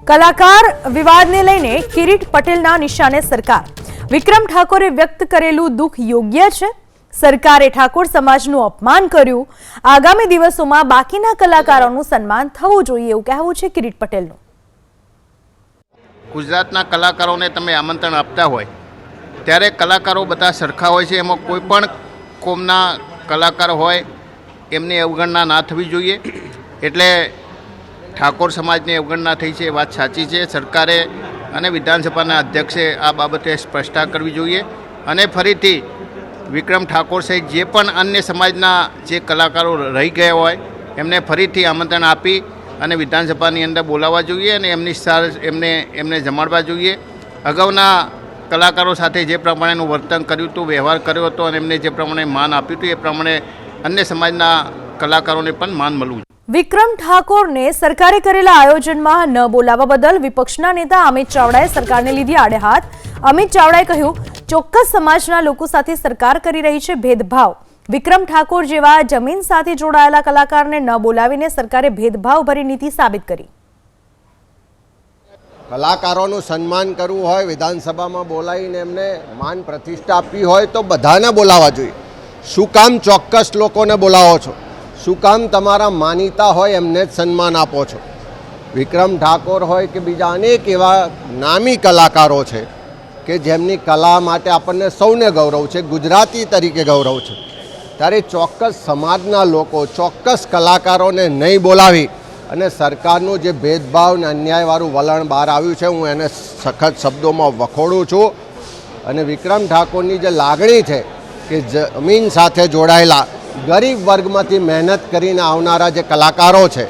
કલાકાર વિવાદને લઈને કિરીટ પટેલના નિશાને સરકાર. વિક્રમ ઠાકોરે વ્યક્ત કરેલું દુઃખ યોગ્ય છે? સરકારે ઠાકોર સમાજનું અપમાન કર્યું. આગામી દિવસોમાં બાકીના કલાકારોનું સન્માન થવું જોઈએ એવું કહેવું છે કિરીટ પટેલનું. ગુજરાતના કલાકારોને તમે આમંત્રણ આપતા હોય ત્યારે કલાકારો બધા સરખા હોય છે. એમાં કોઈ પણ કોમના કલાકાર હોય એમની અવગણના ના થવી જોઈએ. એટલે ઠાકોર સમાજની અવગણના થઈ છે એ વાત સાચી છે. સરકારે અને વિધાનસભાના અધ્યક્ષે આ બાબતે સ્પષ્ટતા કરવી જોઈએ અને ફરીથી વિક્રમ ઠાકોર સહિત જે પણ અન્ય સમાજના જે કલાકારો રહી ગયા હોય એમને ફરીથી આમંત્રણ આપી અને વિધાનસભાની અંદર બોલાવવા જોઈએ અને એમને જમાડવા જોઈએ. અગાઉના કલાકારો સાથે જે પ્રમાણેનું વર્તન કર્યું હતું, વ્યવહાર કર્યો હતો અને એમને જે પ્રમાણે માન આપ્યું હતું એ પ્રમાણે અન્ય સમાજના કલાકારોને પણ માન મળવું. વિક્રમ ઠાકોરને સરકારે કરેલા આયોજનમાં ન બોલાવવા બદલ વિપક્ષના નેતા અમિત ચાવડાએ સરકારને લીધી આડે હાથ. અમિત ચાવડાએ કહ્યું, ચોક્કસ સમાજના લોકો સાથે સરકાર કરી રહી છે ભેદભાવ. વિક્રમ ઠાકોર જેવા જમીન સાથે જોડાયેલા કલાકારને ન બોલાવીને સરકારે ભેદભાવભરી નીતિ સાબિત કરી. કલાકારોનું સન્માન કરવું હોય, વિધાનસભામાં બોલાવીને એમને માન પ્રતિષ્ઠા આપવી હોય તો બધાને બોલાવવા જોઈએ. શું કામ ચોક્કસ લોકોને બોલાવો છો? શું કામ તમારા માનીતા હોય એમને જ સન્માન આપો છો? વિક્રમ ઠાકોર હોય કે બીજા અનેક એવા નામી કલાકારો છે કે જેમની કલા માટે આપણને સૌને ગૌરવ છે, ગુજરાતી તરીકે ગૌરવ છે. ત્યારે ચોક્કસ સમાજના લોકો, ચોક્કસ કલાકારોને નહીં બોલાવી અને સરકારનું જે ભેદભાવ અને અન્યાયવાળું વલણ બહાર આવ્યું છે હું એને સખત શબ્દોમાં વખોડું છું. અને વિક્રમ ઠાકોરની જે લાગણી છે કે જમીન સાથે જોડાયેલા ગરીબ વર્ગમાંથી મહેનત કરીને આવનારા જે કલાકારો છે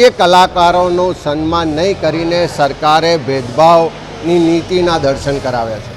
એ કલાકારોનું સન્માન નહીં કરીને સરકારે ભેદભાવની નીતિના દર્શન કરાવ્યા છે.